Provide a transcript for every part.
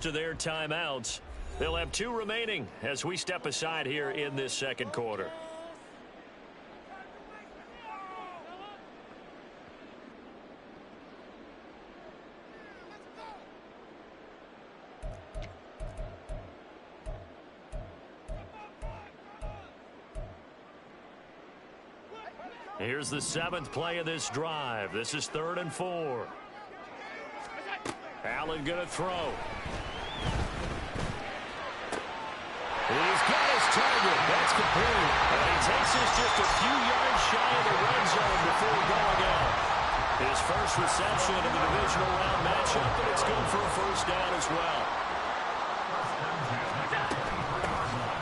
To their timeouts. They'll have 2 remaining as we step aside here in this second quarter. Here's the 7th play of this drive. This is 3rd and 4. Allen going to throw. He's got his target. That's complete. And he takes this just a few yards shy of the red zone before going out. His first reception in the divisional round matchup, and it's good for a first down as well.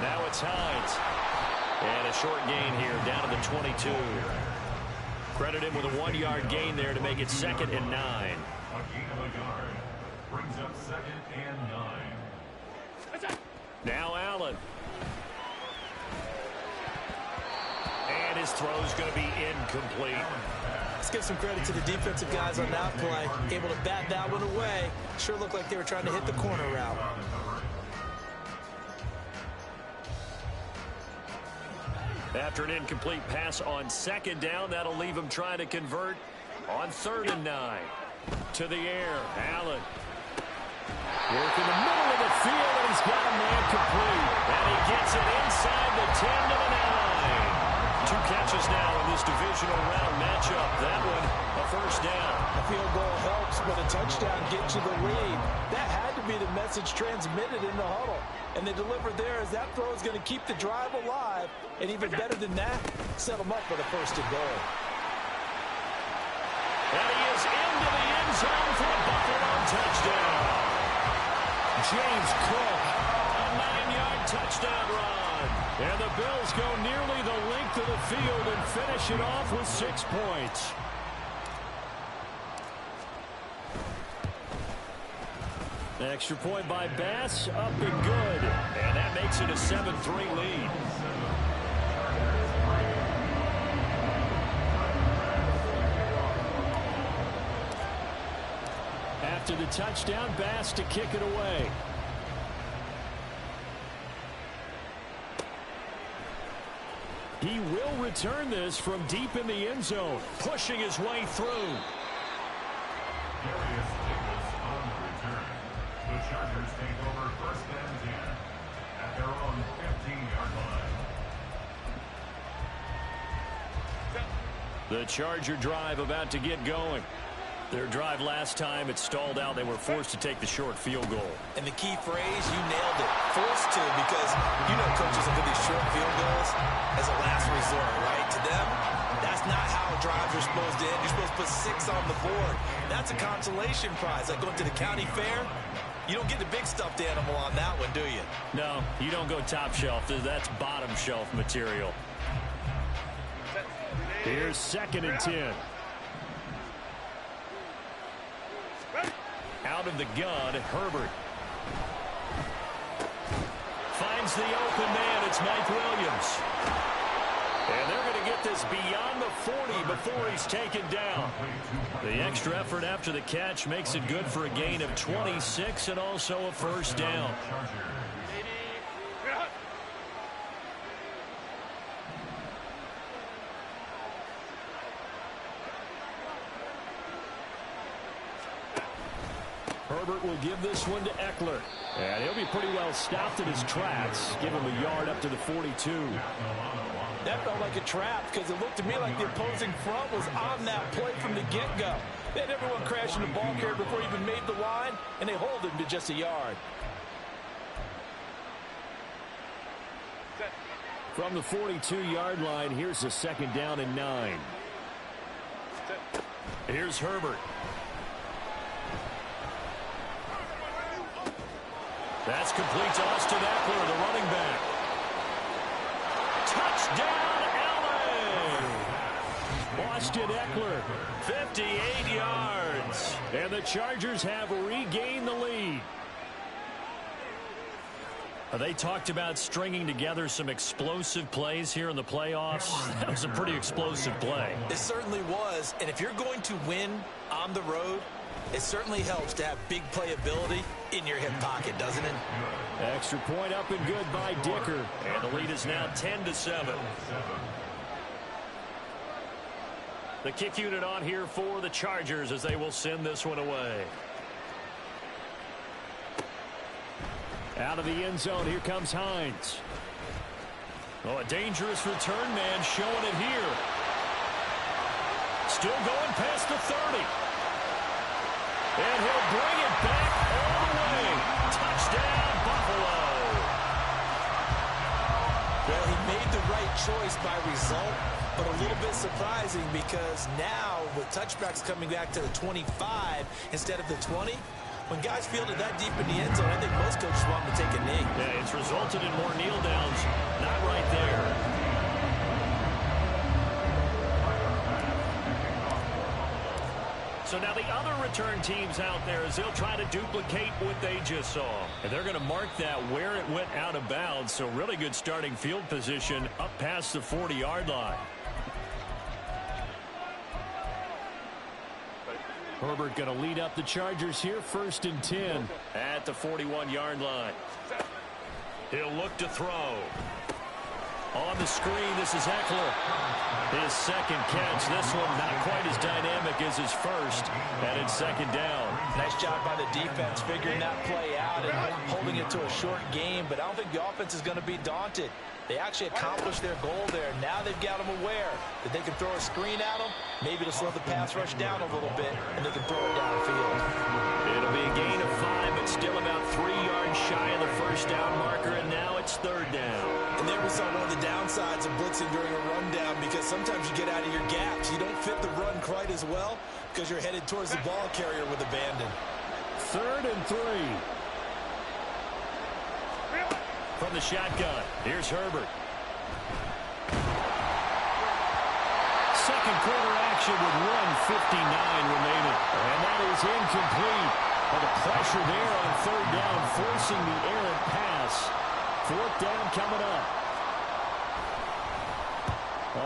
Now it's Hines. And a short gain here down to the 22. Credit him with a 1-yard gain there to make it 2nd and 9. A gain of a yard brings up 2nd and 9. Now Allen. And his throw's going to be incomplete. Let's give some credit to the defensive guys on that play. Able to bat that one away. Sure looked like they were trying to hit the corner route. After an incomplete pass on 2nd down, that'll leave him trying to convert on 3rd and 9. To the air, Allen. Work in the middle of the field, and he's got a man complete. And he gets it inside the 10 to the 9. 2 catches now in this divisional round matchup. That one, a first down. A field goal helps, but a touchdown gets you the lead. That had to be the message transmitted in the huddle. And they delivered there as that throw is going to keep the drive alive. And even better than that, set them up for the 1st and goal. And he is into the end zone for a Buffalo touchdown. James Cook, a 9-yard touchdown run. And the Bills go nearly the length of the field and finish it off with 6 points. Extra point by Bass, up and good. And that makes it a 7-3 lead. After the touchdown, Bass to kick it away. He will return this from deep in the end zone, pushing his way through. Darius Davis on the return. The Chargers take over 1st and 10 at their own 15-yard line. The Charger drive about to get going. Their drive last time, it stalled out. They were forced to take the short field goal. And the key phrase, you nailed it. Forced to, because you know coaches look at these short field goals as a last resort, right? To them, that's not how drives are supposed to end. You're supposed to put 6 on the board. That's a consolation prize. Like going to the county fair, you don't get the big stuffed animal on that one, do you? No, you don't go top shelf. That's bottom shelf material. Here's 2nd and 10. Out of the gun, Herbert. Finds the open man. It's Mike Williams. And they're going to get this beyond the 40 before he's taken down. The extra effort after the catch makes it good for a gain of 26 and also a first down. Herbert will give this one to Eckler. And he'll be pretty well stopped in his tracks. Give him a yard up to the 42. That felt like a trap because it looked to me like the opposing front was on that play from the get-go. They had everyone crashing the ball carrier before he even made the line, and they hold him to just a yard. From the 42-yard line, here's a 2nd down and 9. Here's Herbert. That's complete to Austin Eckler, the running back. Touchdown, LA! Austin Eckler, 58 yards. And the Chargers have regained the lead. They talked about stringing together some explosive plays here in the playoffs. That was a pretty explosive play. It certainly was. And if you're going to win on the road, It certainly helps to have big playability in your hip pocket, doesn't it? Extra point up and good by Dicker. And the lead is now 10-7. The kick unit on here for the Chargers as they will send this one away. Out of the end zone, here comes Hines. Oh, a dangerous return man showing it here. Still going past the 30. And he'll bring it back all the way. Touchdown, Buffalo. Well, he made the right choice by result, but a little bit surprising because now with touchbacks coming back to the 25 instead of the 20, when guys field it that deep in the end zone, I think most coaches want them to take a knee. Yeah, it's resulted in more kneel downs. Not right there. So now the other return teams out there as they'll try to duplicate what they just saw. And they're going to mark that where it went out of bounds. So really good starting field position up past the 40-yard line. Herbert going to lead up the Chargers here, 1st and 10 at the 41-yard line. He'll look to throw. On the screen, this is Eckler. His second catch. This one not quite as dynamic as his first. And it's 2nd down. Nice job by the defense figuring that play out and holding it to a short game. But I don't think the offense is going to be daunted. They actually accomplished their goal there. Now they've got them aware that they can throw a screen at them, maybe to slow the pass rush down a little bit, and they can throw it downfield. It'll be a gain of 5, but still about 3 yards shy of the 1st down marker, and now it's 3rd down. And there we saw one of the downsides of blitzing during a rundown because sometimes you get out of your gaps. You don't fit the run quite as well because you're headed towards the ball carrier with abandon. 3rd and 3. From the shotgun, here's Herbert. Second quarter action with 1:59 remaining. And that is incomplete. But the pressure there on 3rd down, forcing the errant pass. 4th down coming up.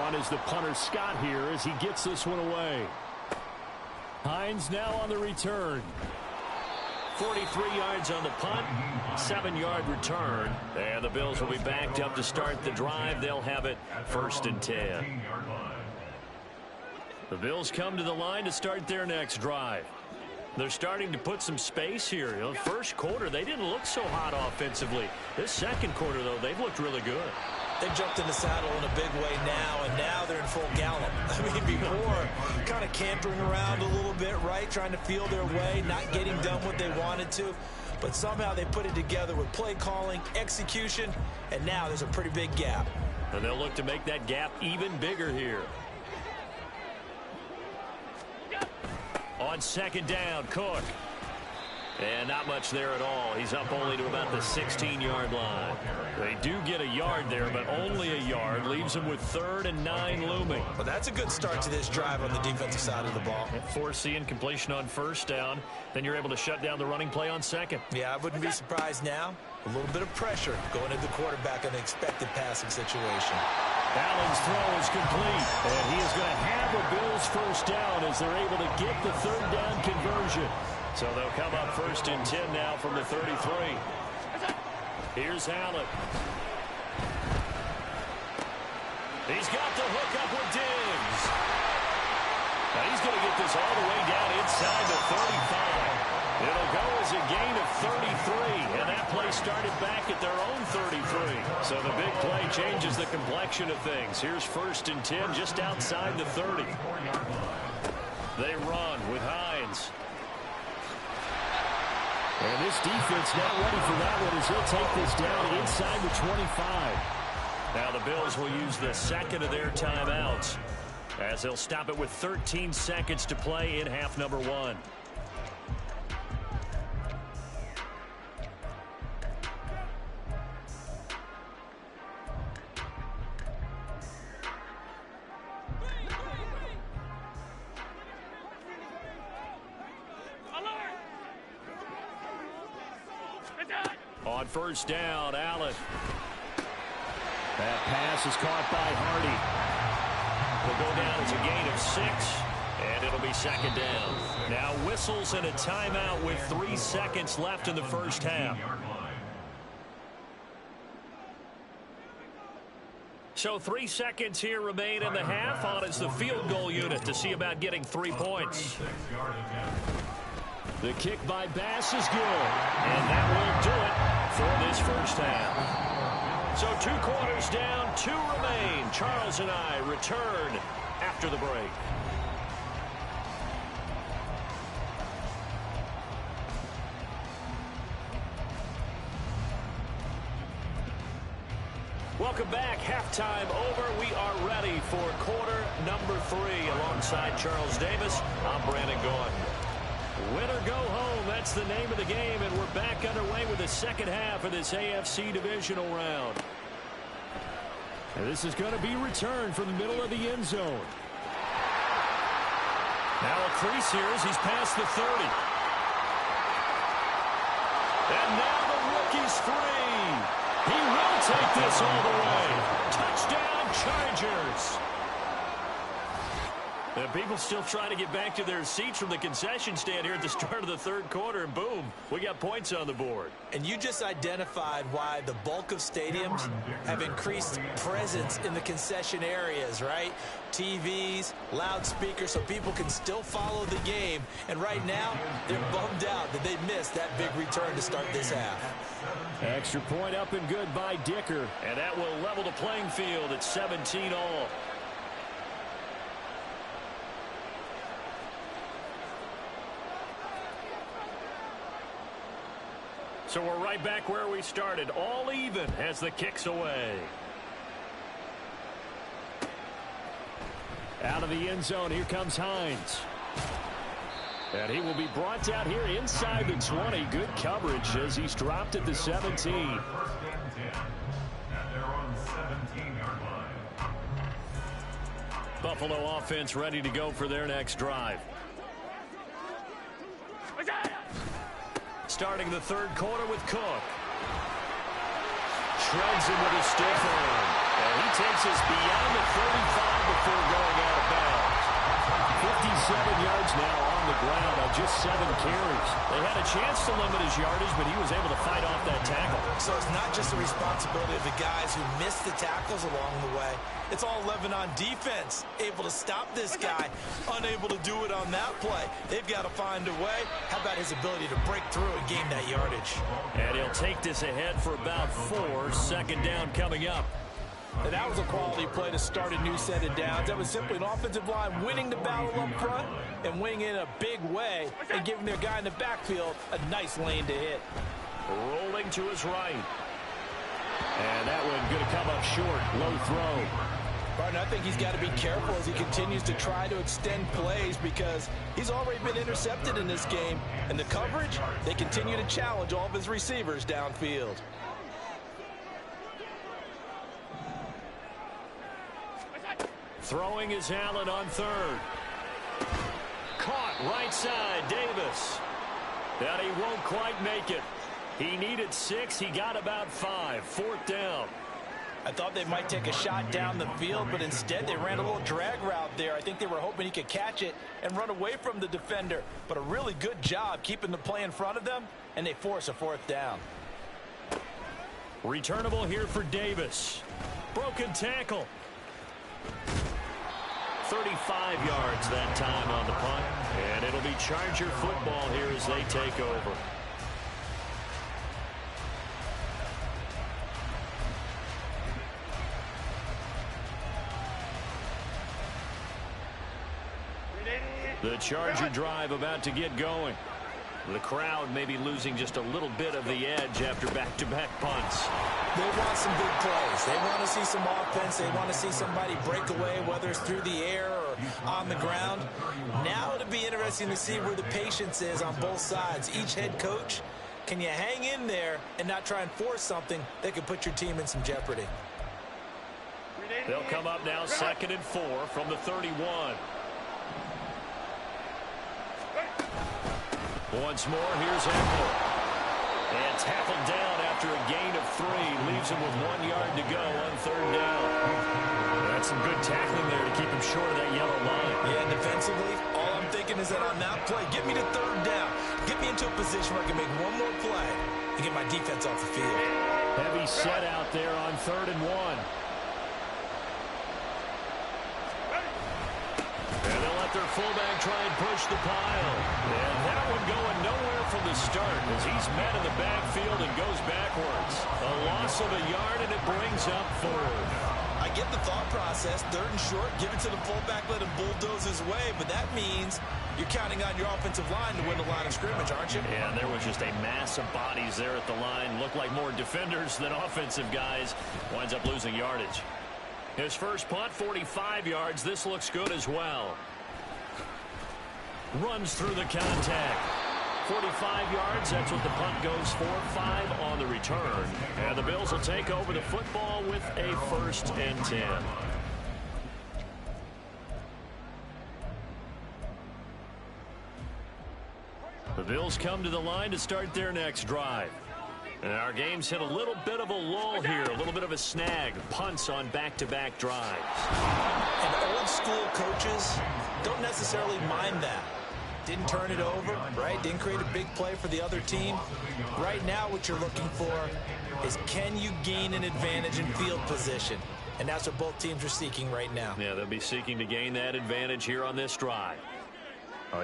On is the punter Scott here as he gets this one away. Hines now on the return. 43 yards on the punt, 7-yard return. And the Bills will be backed up to start the drive. They'll have it 1st and 10. The Bills come to the line to start their next drive. They're starting to put some space here. You know, first quarter, they didn't look so hot offensively. This second quarter, though, they've looked really good. They jumped in the saddle in a big way now, and now they're in full gallop. I mean, before, kind of cantering around a little bit, right, trying to feel their way, not getting done what they wanted to. But somehow they put it together with play calling, execution, and now there's a pretty big gap. And they'll look to make that gap even bigger here. On 2nd down, Cook. And not much there at all. He's up only to about the 16-yard line. They do get a yard there, but only a yard. Leaves them with 3rd and 9 looming. Well, that's a good start to this drive on the defensive side of the ball. Force the incompletion on 1st down. Then you're able to shut down the running play on 2nd. Yeah, I wouldn't be surprised now. A little bit of pressure going into the quarterback in the expected passing situation. Allen's throw is complete. And he is going to have a Bills 1st down as they're able to get the 3rd down conversion. So they'll come up 1st and 10 now from the 33. Here's Allen. He's got the hook up with Diggs. Now he's going to get this all the way down inside the 35. It'll go as a gain of 33, and that play started back at their own 33. So the big play changes the complexion of things. Here's 1st and 10 just outside the 30. They run with Hines. And this defense not ready for that one as he'll take this down inside the 25. Now the Bills will use the 2nd of their timeouts as they'll stop it with 13 seconds to play in half number 1. On 1st down, Allen. That pass is caught by Hardy. Will go down as a gain of 6. And it'll be second down. Now whistles and a timeout with 3 seconds left in the first half. So 3 seconds here remain in the half. On is the field goal unit to see about getting 3 points. The kick by Bass is good. And that will do it for this first half. So 2 quarters down, 2 remain. Charles and I return after the break. Welcome back. Halftime over. We are ready for quarter number 3 alongside Charles Davis. I'm Brandon Gaudin. Win or go home, that's the name of the game, and we're back underway with the second half of this AFC Divisional round. And this is going to be returned from the middle of the end zone. Now a crease here as he's past the 30. And now the rookie's free. He will take this all the way. Touchdown, Chargers. The people still trying to get back to their seats from the concession stand here at the start of the third quarter, and boom, we got points on the board. And you just identified why the bulk of stadiums have increased presence in the concession areas, right? TVs, loudspeakers, so people can still follow the game. And right now, they're bummed out that they missed that big return to start this half. Extra point up and good by Dicker. And that will level the playing field at 17 all. So we're right back where we started. All even as the kick's away. Out of the end zone, here comes Hines. And he will be brought down here inside the 20. Good coverage as he's dropped at the 17. First and 10. And they're on 17-yard line. Buffalo offense ready to go for their next drive. Starting the third quarter with Cook. Shreds him with a stiff arm. And he takes us beyond the 35 before going out of bounds. 57 yards now on the ground on just 7 carries. They had a chance to limit his yardage, but he was able to fight off that tackle. So it's not just the responsibility of the guys who missed the tackles along the way. It's all 11 on defense, able to stop this guy, unable to do it on that play. They've got to find a way. How about his ability to break through and gain that yardage? And he'll take this ahead for about 4. Second down coming up. And that was a quality play to start a new set of downs. That was simply an offensive line winning the battle up front and winning in a big way and giving their guy in the backfield a nice lane to hit. Rolling to his right. And that one going to come up short. Low throw. Barton, I think he's got to be careful as he continues to try to extend plays because he's already been intercepted in this game. And the coverage, they continue to challenge all of his receivers downfield. Throwing is Allen on third. Caught right side, Davis. And he won't quite make it. He needed 6. He got about 5. Fourth down. I thought they might take a shot down the field, but instead they ran a little drag route there. I think they were hoping he could catch it and run away from the defender. But a really good job keeping the play in front of them, and they force a fourth down. Returnable here for Davis. Broken tackle. 35 yards that time on the punt. And it'll be Charger football here as they take over. The Charger drive about to get going. The crowd may be losing just a little bit of the edge after back-to-back punts. They want some big plays. They want to see some offense. They want to see somebody break away, whether it's through the air or on the ground. Now it'll be interesting to see where the patience is on both sides. Each head coach, can you hang in there and not try and force something that could put your team in some jeopardy? They'll come up now 2nd and 4 from the 31. Once more, here's Eckler. And tackled down after a gain of 3. Leaves him with 1 yard to go on third down. That's some good tackling there to keep him short of that yellow line. Yeah, defensively, thinking is that on that play, get me to third down. Get me into a position where I can make one more play and get my defense off the field. Heavy set out there on 3rd and 1. And they'll let their fullback try and push the pile. And that one going nowhere from the start as he's met in the backfield and goes backwards. A loss of a yard, and it brings up 4th. I get the thought process. 3rd and short, give it to the fullback, let him bulldoze his way. But that means you're counting on your offensive line to win the line of scrimmage, aren't you? Yeah, there was just a mass of bodies there at the line. Looked like more defenders than offensive guys. Winds up losing yardage. His first punt, 45 yards. This looks good as well. Runs through the contact. 45 yards, that's what the punt goes for. 5 on the return. And the Bills will take over the football with a 1st and 10. The Bills come to the line to start their next drive. And our game's hit a little bit of a lull here, a little bit of a snag. Punts on back-to-back drives. And old school coaches don't necessarily mind that. Didn't turn it over, right? Didn't create a big play for the other team. Right now what you're looking for is, can you gain an advantage in field position? And that's what both teams are seeking right now. Yeah, they'll be seeking to gain that advantage here on this drive.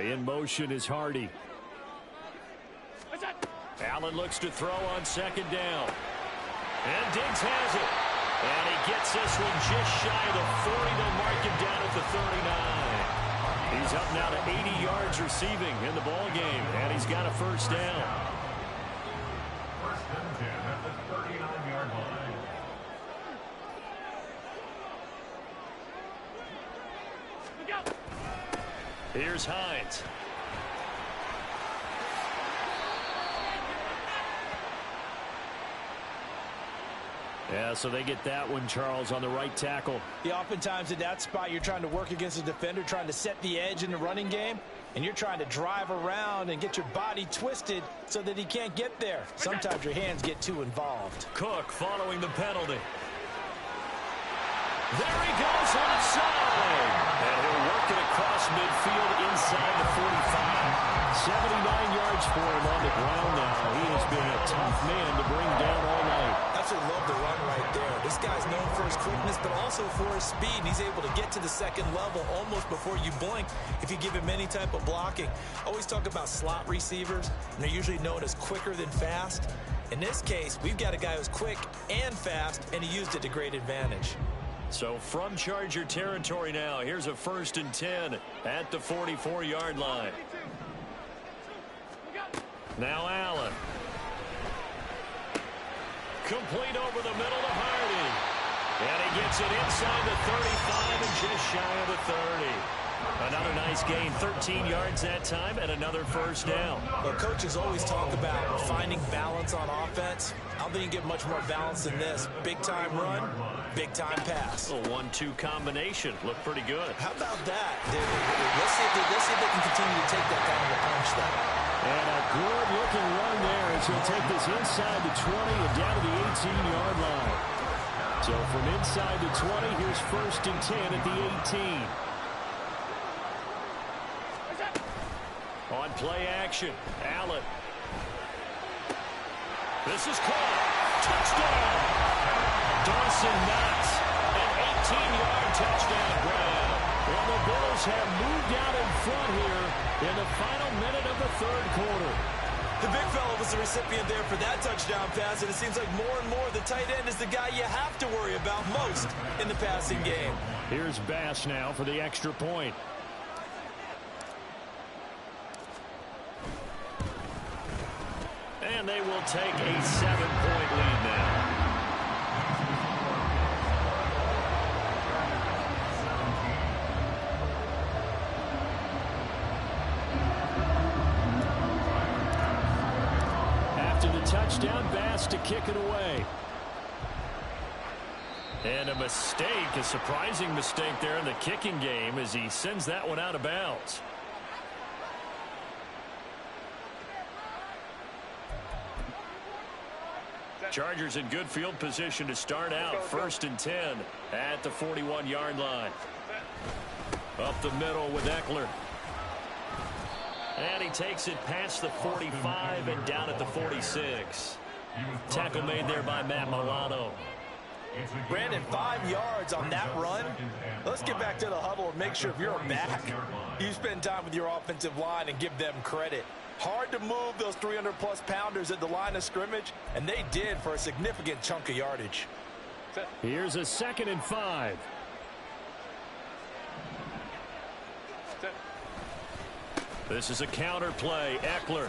In motion is Hardy. Allen looks to throw on 2nd down. And Diggs has it. And he gets this one just shy of the 40. They'll mark him down at the 39. He's up now to 80 yards receiving in the ball game. And he's got a 1st down. 1st and 10 at the 39-yard line. Here's Hines. Yeah, so they get that one, Charles, on the right tackle. Yeah, oftentimes in that spot, you're trying to work against a defender, trying to set the edge in the running game, and you're trying to drive around and get your body twisted so that he can't get there. Sometimes your hands get too involved. Cook following the penalty. There he goes left side. And he'll work it across midfield inside the 45. 79 yards for him on the ground now. He has been a tough man to bring down all night. Absolutely love the run right there. This guy's known for his quickness, but also for his speed. And he's able to get to the 2nd level almost before you blink if you give him any type of blocking. Always talk about slot receivers, and they're usually known as quicker than fast. In this case, we've got a guy who's quick and fast, and he used it to great advantage. So from Charger territory now, here's a 1st and 10 at the 44-yard line. Now Allen. Complete over the middle to Hardy. And he gets it inside the 35 and just shy of the 30. Another nice gain, 13 yards that time, and another 1st down. Well, coaches always talk about finding balance on offense. I don't think you get much more balance than this. Big-time run, big-time pass. A 1-2 combination. Looked pretty good. How about that? Let's see if they can continue to take that kind of a punch there. And a good-looking run there as he'll take this inside the 20 and down to the 18-yard line. So from inside the 20, here's 1st and 10 at the 18. On play action, Allen. This is caught. Touchdown! Dawson Knox, an 18-yard touchdown grab. And the Bills have moved out in front here in the final minute of the 3rd quarter. The big fella was the recipient there for that touchdown pass, and it seems like more and more the tight end is the guy you have to worry about most in the passing game. Here's Bass now for the extra point. And they will take a 7-point lead now. After the touchdown, Bass to kick it away. And a mistake, a surprising mistake there in the kicking game as he sends that one out of bounds. Chargers in good field position to start out. 1st and 10 at the 41-yard line. Up the middle with Eckler. And he takes it past the 45 and down at the 46. Tackle made there by Matt Milano. Brandon, 5 yards on that run. Let's get back to the huddle and make sure if you're a back, you spend time with your offensive line and give them credit. Hard to move those 300-plus pounders at the line of scrimmage, and they did for a significant chunk of yardage. Here's a 2nd and 5. This is a counter play. Eckler.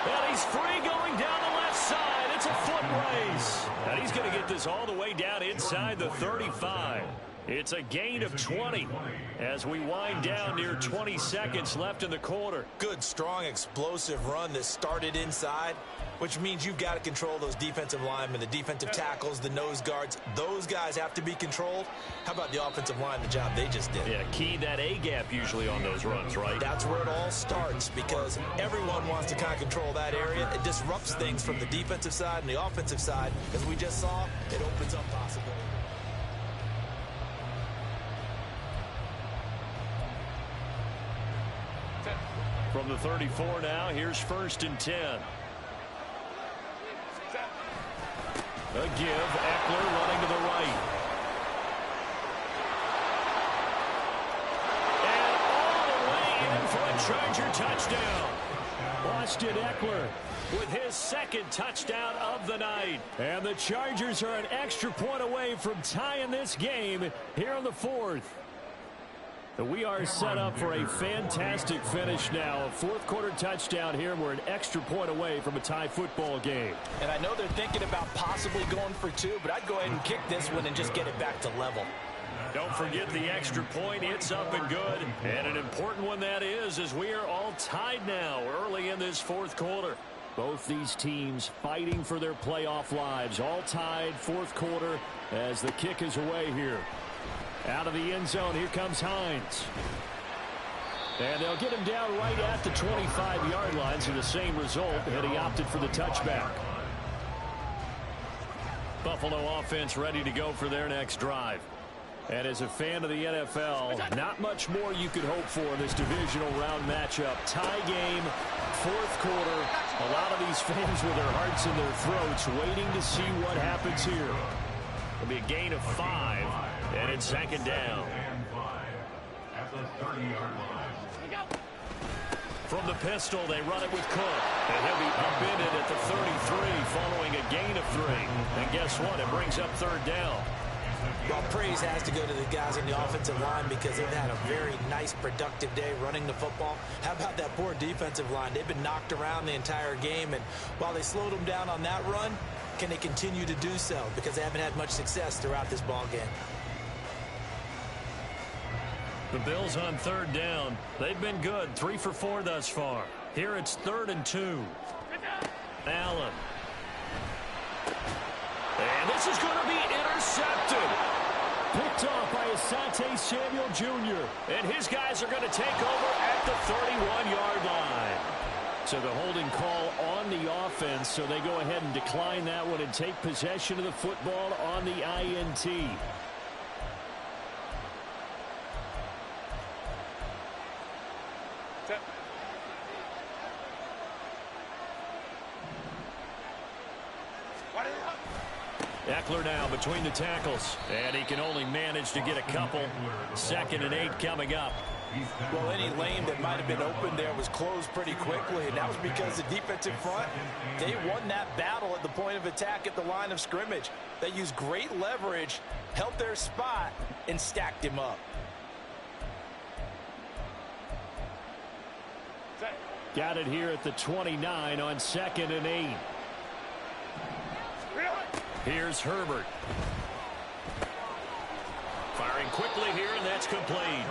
And he's free going down the left side. It's a foot race. And he's going to get this all the way down inside the 35. It's a gain of 20 as we wind down near 20 seconds left in the quarter. Good, strong, explosive run that started inside, which means you've got to control those defensive linemen, the defensive tackles, the nose guards. Those guys have to be controlled. How about the offensive line, the job they just did? Yeah, key that A-gap usually on those runs, right? That's where it all starts because everyone wants to kind of control that area. It disrupts things from the defensive side and the offensive side. As we just saw, it opens up possibilities. From the 34 now, here's 1st and 10. A give, Eckler running to the right. And all the way in for a Charger touchdown. Austin Eckler with his 2nd touchdown of the night. And the Chargers are an extra point away from tying this game here in the 4th. We are set up for a fantastic finish now. A 4th quarter touchdown here. We're an extra point away from a tie football game. And I know they're thinking about possibly going for 2, but I'd go ahead and kick this one and just get it back to level. Don't forget the extra point. It's up and good. And an important one that is, as we are all tied now early in this 4th quarter. Both these teams fighting for their playoff lives. All tied 4th quarter as the kick is away here. Out of the end zone, here comes Hines. And they'll get him down right at the 25-yard line, so the same result, and he opted for the touchback. Buffalo offense ready to go for their next drive. And as a fan of the NFL, not much more you could hope for in this divisional round matchup. Tie game, 4th quarter. A lot of these fans with their hearts in their throats waiting to see what happens here. It'll be a gain of 5. And it's 2nd down. At the 30-yard line. From the pistol, they run it with Cook. And he'll be upended at the 33 following a gain of 3. And guess what? It brings up 3rd down. Well, praise has to go to the guys on the offensive line because they've had a very nice, productive day running the football. How about that poor defensive line? They've been knocked around the entire game, and while they slowed them down on that run, can they continue to do so? Because they haven't had much success throughout this ball game. The Bills on 3rd down. They've been good, 3 for 4 thus far. Here it's 3rd and 2. Allen. And this is going to be intercepted. Picked off by Asante Samuel Jr. And his guys are going to take over at the 31-yard line. So the holding call on the offense, so they go ahead and decline that one and take possession of the football on the INT. Eckler now between the tackles, and he can only manage to get a couple. 2nd and 8 coming up. Well, any lane that might have been open there was closed pretty quickly, and that was because the defensive front, they won that battle at the point of attack at the line of scrimmage. They used great leverage, held their spot, and stacked him up. Got it here at the 29 on 2nd and 8. Here's Herbert. Firing quickly here, and that's complete.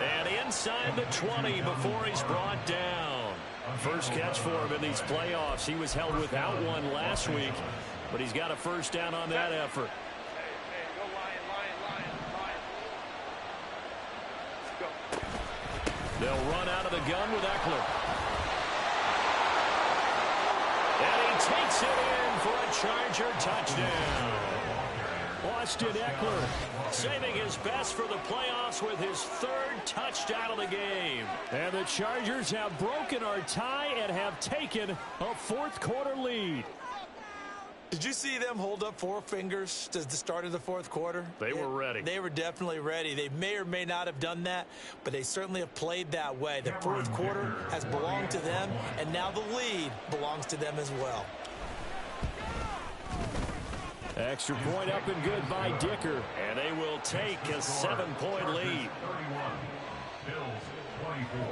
And inside the 20 before he's brought down. First catch for him in these playoffs. He was held without one last week, but he's got a 1st down on that effort. They'll run out of the gun with Eckler. And he takes it in for a Charger touchdown. Austin Eckler saving his best for the playoffs with his third touchdown of the game. And the Chargers have broken our tie and have taken a fourth-quarter lead. Did you see them hold up four fingers to the start of the fourth quarter? They were ready. They were definitely ready. They may or may not have done that, but they certainly have played that way. The fourth quarter has belonged to them, and now the lead belongs to them as well. Extra point up and good by Dicker. And they will take a 7-point lead. 31. Bills 24.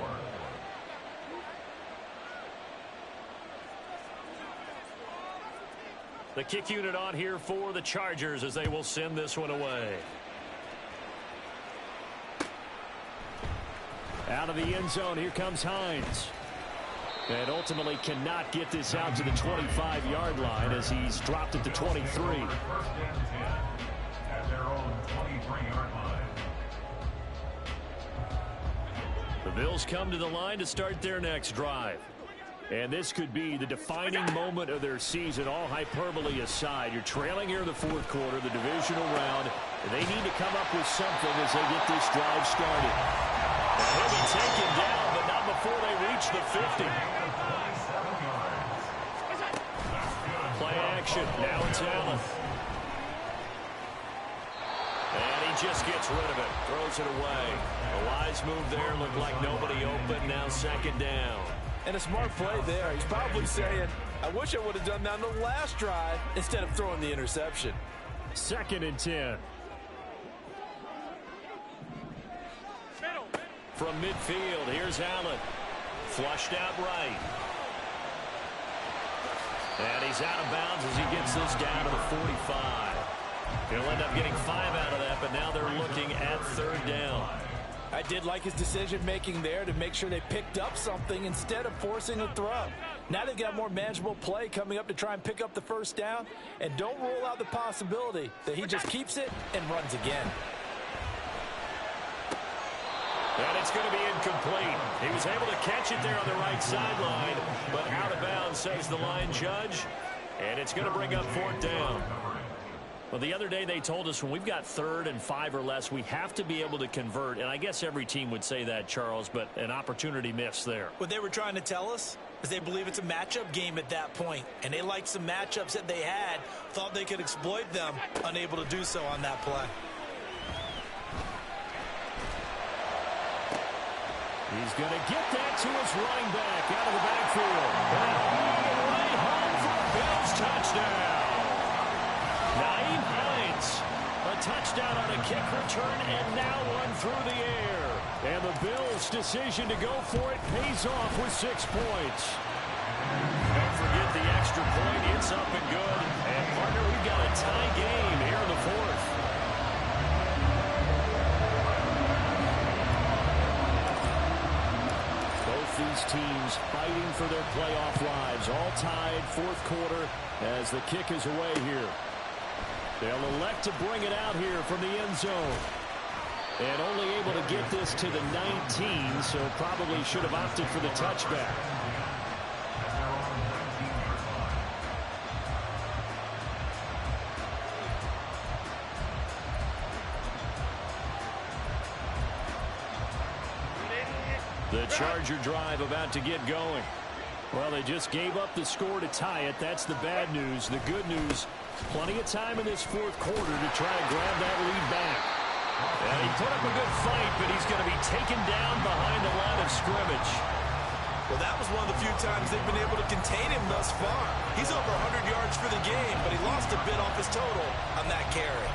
The kick unit on here for the Chargers as they will send this one away. Out of the end zone, here comes Hines. And ultimately cannot get this out to the 25-yard line as he's dropped at the 23. First and 10 at their own 23-yard line. The Bills come to the line to start their next drive. And this could be the defining moment of their season, all hyperbole aside. You're trailing here in the fourth quarter, the divisional round. And they need to come up with something as they get this drive started. And he'll be taken down, but not before they reach the 50. Play action. Now it's Allen. And he just gets rid of it. Throws it away. A wise move there. Looked like nobody open. Now second down. And a smart play there. He's probably saying, I wish I would have done that on the last drive instead of throwing the interception. 2nd and 10. From midfield, here's Allen. Flushed out right. And he's out of bounds as he gets this down to the 45. He'll end up getting 5 out of that, but now they're looking at 3rd down. I did like his decision-making there to make sure they picked up something instead of forcing a throw. Now they've got more manageable play coming up to try and pick up the first down, and don't rule out the possibility that he just keeps it and runs again. And it's going to be incomplete. He was able to catch it there on the right sideline, but out of bounds, says the line judge, and it's going to bring up 4th down. Well, the other day they told us when we've got 3rd and 5 or less, we have to be able to convert. And I guess every team would say that, Charles, but an opportunity missed there. What they were trying to tell us is they believe it's a matchup game at that point. And they liked some matchups that they had, thought they could exploit them, unable to do so on that play. He's going to get that to his running back out of the backfield. And all the way home for a Bills touchdown. Naeem Hines, a touchdown on a kick return, and now one through the air. And the Bills' decision to go for it pays off with 6 points. Don't forget the extra point. It's up and good. And, partner, we've got a tie game here in the 4th. Both these teams fighting for their playoff lives. All tied, 4th quarter, as the kick is away here. They'll elect to bring it out here from the end zone. And only able to get this to the 19, so probably should have opted for the touchback. The Charger drive about to get going. Well, they just gave up the score to tie it. That's the bad news. The good news, plenty of time in this 4th quarter to try and grab that lead back. And he put up a good fight, but he's going to be taken down behind the line of scrimmage. Well, that was one of the few times they've been able to contain him thus far. He's over 100 yards for the game, but he lost a bit off his total on that carry.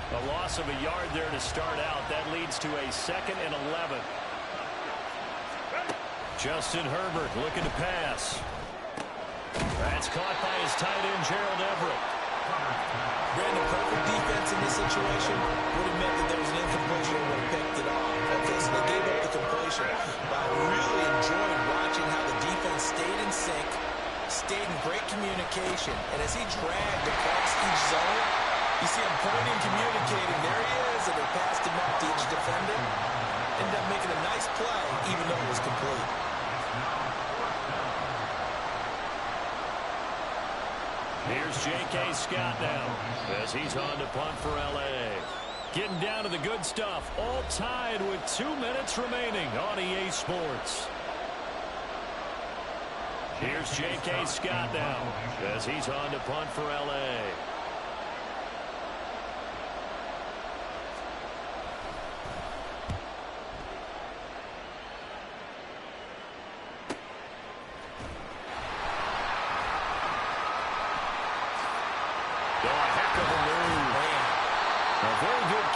A loss of a yard there to start out. That leads to a 2nd and 11. Justin Herbert looking to pass. That's caught by his tight end, Gerald Everett. Brandon, perfect defense in this situation would have meant that there was an incompletion and would have picked it off. Okay, so they gave up the completion. But I really enjoyed watching how the defense stayed in sync, stayed in great communication, and as he dragged across each zone, you see him pointing, communicating. There he is, and they passed him up to each defender. Ended up making a nice play, even though it was complete. Here's J.K. Scott now as he's on to punt for L.A. Getting down to the good stuff. All tied with 2 minutes remaining on EA Sports. Here's J.K. Scott now as he's on to punt for L.A.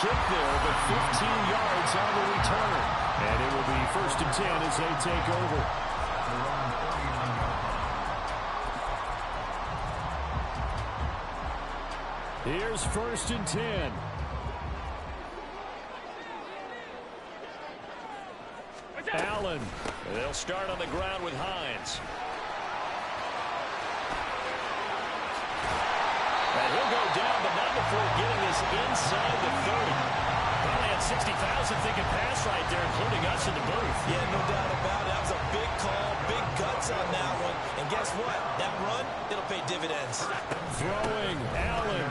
Kick there, but 15 yards on the return. And it will be 1st and 10 as they take over. Here's 1st and 10. Allen. They'll start on the ground with Hines. And he'll go down, but not before getting us inside the 30. Probably had 60,000 thinking pass right there, including us in the booth. Yeah, no doubt about it. That was a big call, big guts on that one. And guess what? That run, it'll pay dividends. Throwing, Allen,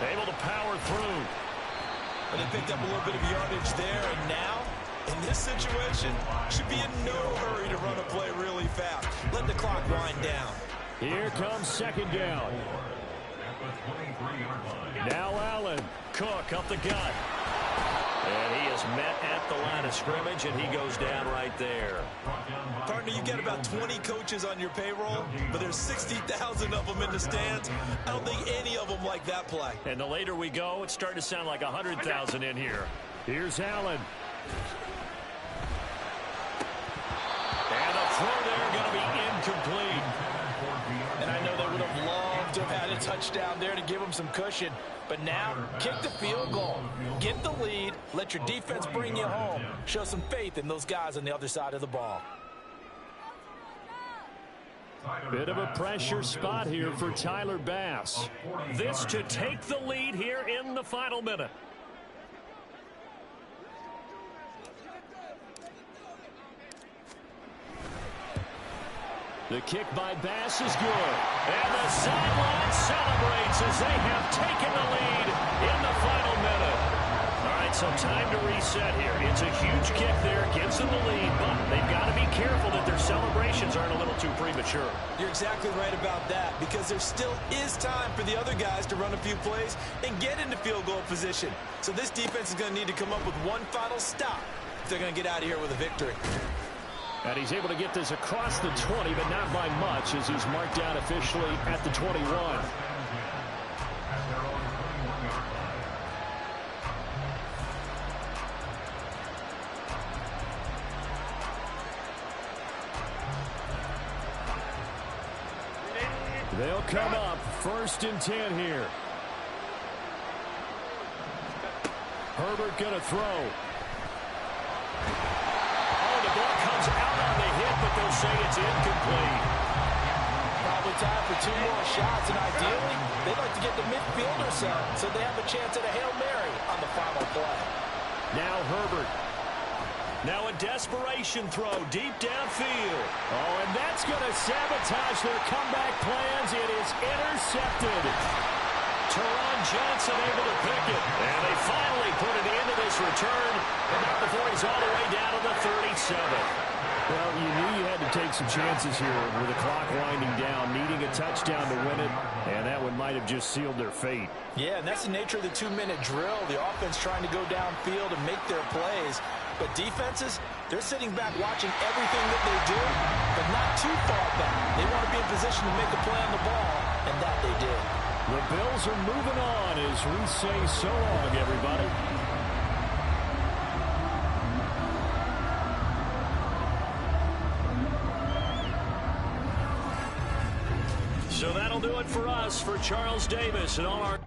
able to power through. But they picked up a little bit of yardage there, and now, in this situation, should be in no hurry to run a play really fast. Let the clock wind down. Here comes 2nd down. Now Allen, Cook up the gut. And he is met at the line of scrimmage, and he goes down right there. Partner, you get about 20 coaches on your payroll, but there's 60,000 of them in the stands. I don't think any of them like that play. And the later we go, it's starting to sound like 100,000 in here. Here's Allen. And a throw there going to be incomplete. And I know they would have loved to have had a touchdown there to give them some cushion. But now, kick the field goal. Get the lead. Let your defense bring you home. Show some faith in those guys on the other side of the ball. Bit of a pressure spot here for Tyler Bass. This to take the lead here in the final minute. The kick by Bass is good. And the sideline celebrates as they have taken the lead in the final minute. All right, so time to reset here. It's a huge kick there, gives them the lead, but they've got to be careful that their celebrations aren't a little too premature. You're exactly right about that, because there still is time for the other guys to run a few plays and get into field goal position. So this defense is going to need to come up with one final stop if they're going to get out of here with a victory. And he's able to get this across the 20, but not by much, as he's marked down officially at the 21. They'll come up 1st and 10 here. Herbert going to throw. Out on the hit, but they'll say it's incomplete. Probably time for 2 more shots, and ideally, they'd like to get the midfielder set so they have a chance at a Hail Mary on the final play. Now Herbert. Now a desperation throw deep downfield. Oh, and that's going to sabotage their comeback plans. It is intercepted. Teron Johnson able to pick it. And they finally put it into this return. But not before he's all the way down to the 37. Well, you knew you had to take some chances here with the clock winding down, needing a touchdown to win it, and that one might have just sealed their fate. Yeah, and that's the nature of the 2-minute drill. The offense trying to go downfield and make their plays. But defenses, they're sitting back watching everything that they do, but not too far back. They want to be in position to make a play on the ball, and that they did. The Bills are moving on as we say so long, everybody. So that'll do it for us, for Charles Davis and all our